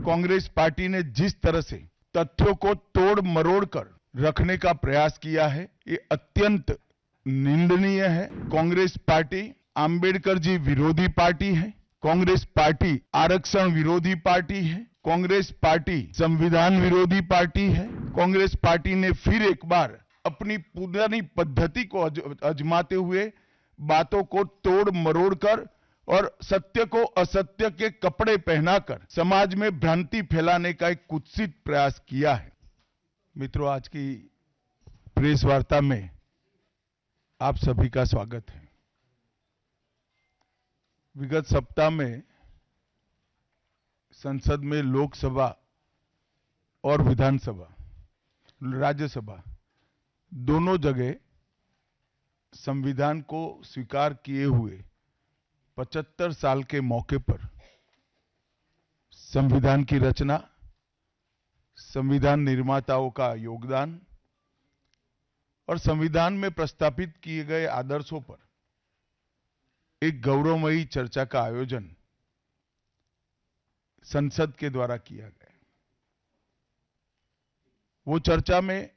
Congress party ने जिस तरह से तथ्यों को तोड़ मरोड़ कर रखने का प्रयास किया है, ये अत्यंत निंदनीय है। कांग्रेस पार्टी आंबेडकर जी विरोधी पार्टी है। कांग्रेस पार्टी आरक्षण विरोधी पार्टी है। कांग्रेस पार्टी संविधान विरोधी पार्टी है। कांग्रेस पार्टी ने फिर एक बार अपनी पुरानी पद्धति को आजमाते हुए बातों को तोड़ मरोड़ कर और सत्य को असत्य के कपड़े पहनाकर समाज में भ्रांति फैलाने का एक कुत्सित प्रयास किया है। मित्रों, आज की प्रेस वार्ता में आप सभी का स्वागत है। विगत सप्ताह में संसद में लोकसभा और विधानसभा, राज्यसभा दोनों जगह संविधान को स्वीकार किए हुए 75 साल के मौके पर संविधान की रचना, संविधान निर्माताओं का योगदान और संविधान में प्रस्तावित किए गए आदर्शों पर एक गौरवमयी चर्चा का आयोजन संसद के द्वारा किया गया। वो चर्चा में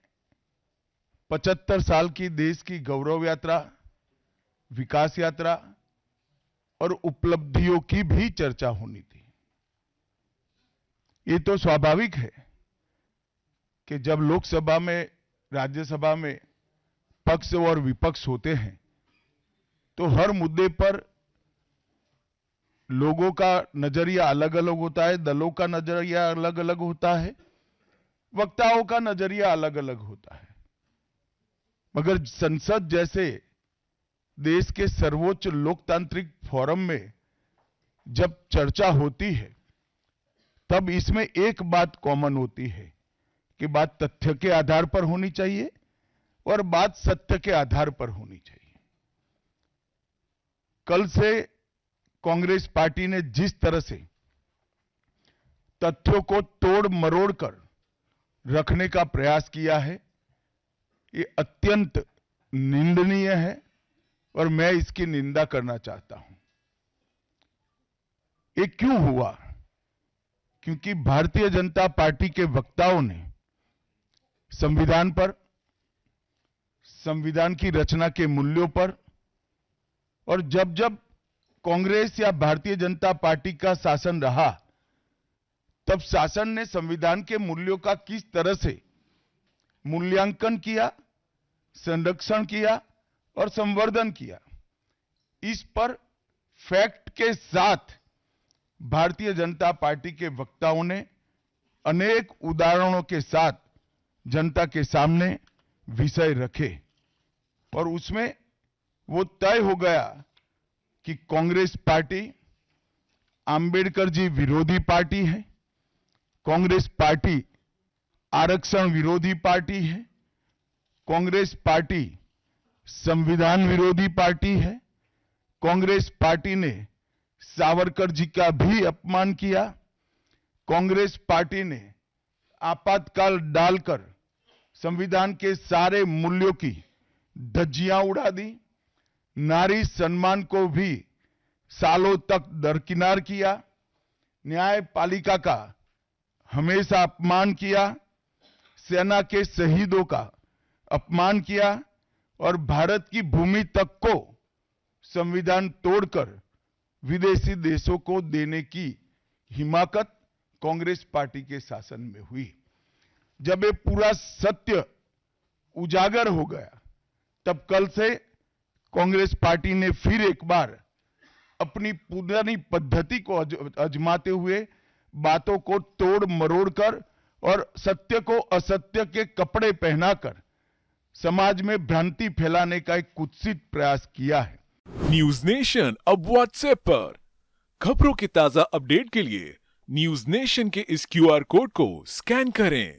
75 साल की देश की गौरव यात्रा, विकास यात्रा और उपलब्धियों की भी चर्चा होनी थी। ये तो स्वाभाविक है कि जब लोकसभा में, राज्यसभा में पक्ष और विपक्ष होते हैं तो हर मुद्दे पर लोगों का नजरिया अलग अलग होता है, दलों का नजरिया अलग अलग होता है, वक्ताओं का नजरिया अलग अलग होता है। मगर संसद जैसे देश के सर्वोच्च लोकतांत्रिक फोरम में जब चर्चा होती है तब इसमें एक बात कॉमन होती है कि बात तथ्य के आधार पर होनी चाहिए और बात सत्य के आधार पर होनी चाहिए। कल से कांग्रेस पार्टी ने जिस तरह से तथ्यों को तोड़ मरोड़ कर रखने का प्रयास किया है, ये अत्यंत निंदनीय है और मैं इसकी निंदा करना चाहता हूं। ये क्यों हुआ? क्योंकि भारतीय जनता पार्टी के वक्ताओं ने संविधान पर, संविधान की रचना के मूल्यों पर और जब जब कांग्रेस या भारतीय जनता पार्टी का शासन रहा तब शासन ने संविधान के मूल्यों का किस तरह से मूल्यांकन किया, संरक्षण किया और संवर्धन किया, इस पर फैक्ट के साथ भारतीय जनता पार्टी के वक्ताओं ने अनेक उदाहरणों के साथ जनता के सामने विषय रखे और उसमें वो तय हो गया कि कांग्रेस पार्टी आंबेडकर जी विरोधी पार्टी है, कांग्रेस पार्टी आरक्षण विरोधी पार्टी है, कांग्रेस पार्टी संविधान विरोधी पार्टी है, कांग्रेस पार्टी ने सावरकर जी का भी अपमान किया, कांग्रेस पार्टी ने आपातकाल डालकर संविधान के सारे मूल्यों की धज्जियां उड़ा दी, नारी सम्मान को भी सालों तक दरकिनार किया, न्यायपालिका का हमेशा अपमान किया, सेना के शहीदों का अपमान किया और भारत की भूमि तक को संविधान तोड़कर विदेशी देशों को देने की हिमाकत कांग्रेस पार्टी के शासन में हुई। जब ये पूरा सत्य उजागर हो गया तब कल से कांग्रेस पार्टी ने फिर एक बार अपनी पुरानी पद्धति को आजमाते हुए बातों को तोड़ मरोड़ कर और सत्य को असत्य के कपड़े पहनाकर समाज में भ्रांति फैलाने का एक कुत्सित प्रयास किया है। न्यूज नेशन अब व्हाट्सएप पर खबरों के ताजा अपडेट के लिए न्यूज नेशन के इस क्यूआर कोड को स्कैन करें।